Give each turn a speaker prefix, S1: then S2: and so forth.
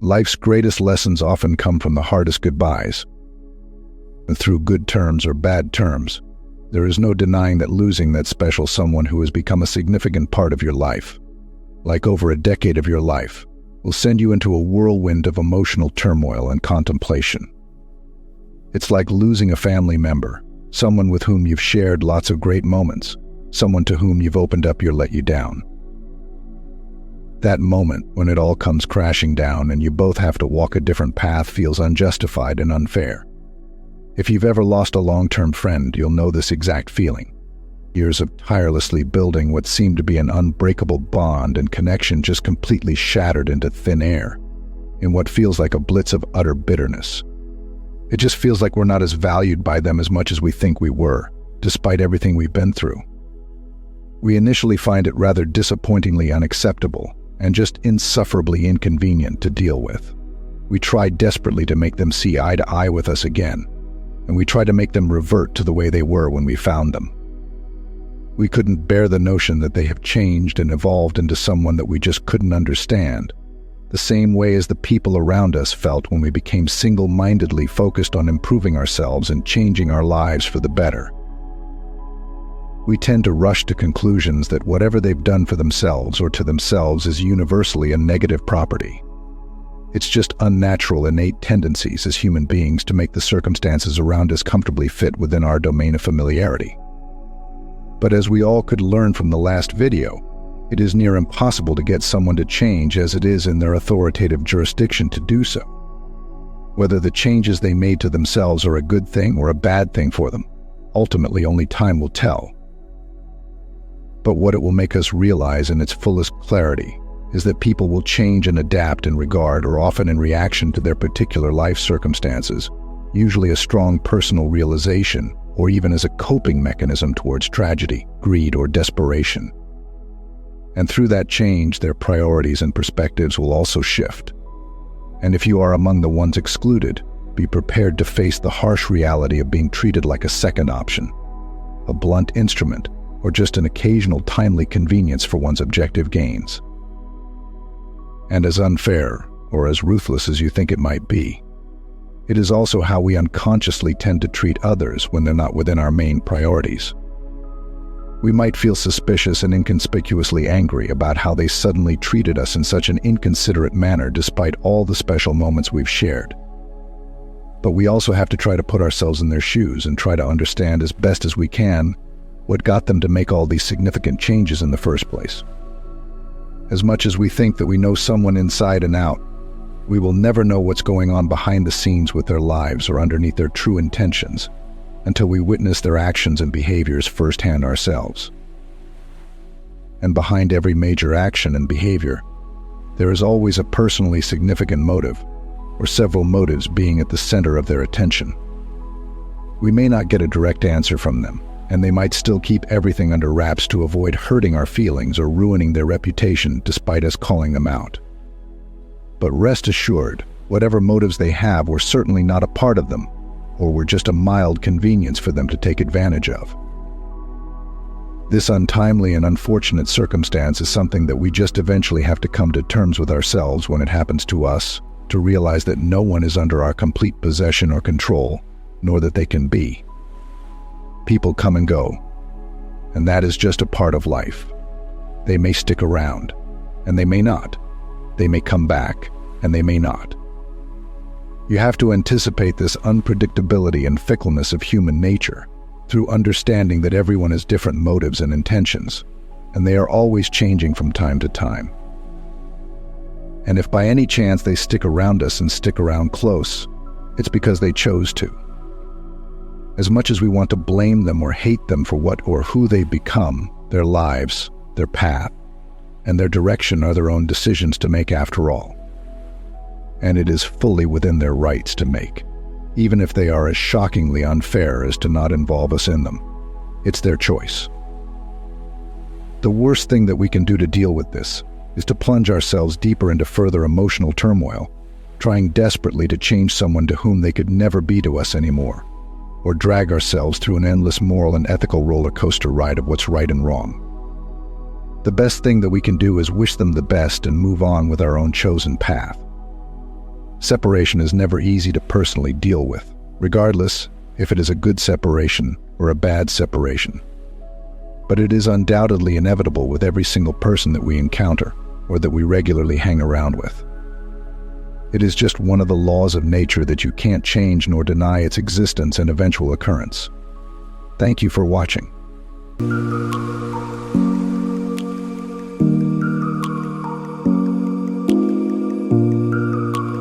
S1: life's greatest lessons often come from the hardest goodbyes. And through good terms or bad terms, there is no denying that losing that special someone who has become a significant part of your life, like over a decade of your life, will send you into a whirlwind of emotional turmoil and contemplation. It's like losing a family member, someone with whom you've shared lots of great moments, someone to whom you've opened up your let you down. That moment when it all comes crashing down and you both have to walk a different path feels unjustified and unfair. If you've ever lost a long-term friend, you'll know this exact feeling. Years of tirelessly building what seemed to be an unbreakable bond and connection just completely shattered into thin air, in what feels like a blitz of utter bitterness. It just feels like we're not as valued by them as much as we think we were, despite everything we've been through. We initially find it rather disappointingly unacceptable and just insufferably inconvenient to deal with. We try desperately to make them see eye to eye with us again, and we try to make them revert to the way they were when we found them. We couldn't bear the notion that they have changed and evolved into someone that we just couldn't understand, the same way as the people around us felt when we became single-mindedly focused on improving ourselves and changing our lives for the better. We tend to rush to conclusions that whatever they've done for themselves or to themselves is universally a negative property. It's just unnatural innate tendencies as human beings to make the circumstances around us comfortably fit within our domain of familiarity. But as we all could learn from the last video, it is near impossible to get someone to change as it is in their authoritative jurisdiction to do so. Whether the changes they made to themselves are a good thing or a bad thing for them, ultimately only time will tell. But what it will make us realize in its fullest clarity is that people will change and adapt in regard or often in reaction to their particular life circumstances, usually a strong personal realization or even as a coping mechanism towards tragedy, greed, or desperation. And through that change, their priorities and perspectives will also shift. And if you are among the ones excluded, be prepared to face the harsh reality of being treated like a second option, a blunt instrument, or just an occasional timely convenience for one's objective gains. And as unfair, or as ruthless as you think it might be, it is also how we unconsciously tend to treat others when they're not within our main priorities. We might feel suspicious and inconspicuously angry about how they suddenly treated us in such an inconsiderate manner despite all the special moments we've shared. But we also have to try to put ourselves in their shoes and try to understand as best as we can what got them to make all these significant changes in the first place. As much as we think that we know someone inside and out, we will never know what's going on behind the scenes with their lives or underneath their true intentions until we witness their actions and behaviors firsthand ourselves. And behind every major action and behavior, there is always a personally significant motive, or several motives being at the center of their attention. We may not get a direct answer from them, and they might still keep everything under wraps to avoid hurting our feelings or ruining their reputation despite us calling them out. But rest assured, whatever motives they have were certainly not a part of them, or were just a mild convenience for them to take advantage of. This untimely and unfortunate circumstance is something that we just eventually have to come to terms with ourselves when it happens to us, to realize that no one is under our complete possession or control, nor that they can be. People come and go, and that is just a part of life. They may stick around, and they may not. They may come back, and they may not. You have to anticipate this unpredictability and fickleness of human nature through understanding that everyone has different motives and intentions, and they are always changing from time to time. And if by any chance they stick around us and stick around close, it's because they chose to. As much as we want to blame them or hate them for what or who they've become, their lives, their path, and their direction are their own decisions to make after all. And it is fully within their rights to make, even if they are as shockingly unfair as to not involve us in them. It's their choice. The worst thing that we can do to deal with this is to plunge ourselves deeper into further emotional turmoil, trying desperately to change someone to whom they could never be to us anymore, or drag ourselves through an endless moral and ethical roller coaster ride of what's right and wrong. The best thing that we can do is wish them the best and move on with our own chosen path. Separation is never easy to personally deal with, regardless if it is a good separation or a bad separation. But it is undoubtedly inevitable with every single person that we encounter or that we regularly hang around with. It is just one of the laws of nature that you can't change nor deny its existence and eventual occurrence. Thank you for watching.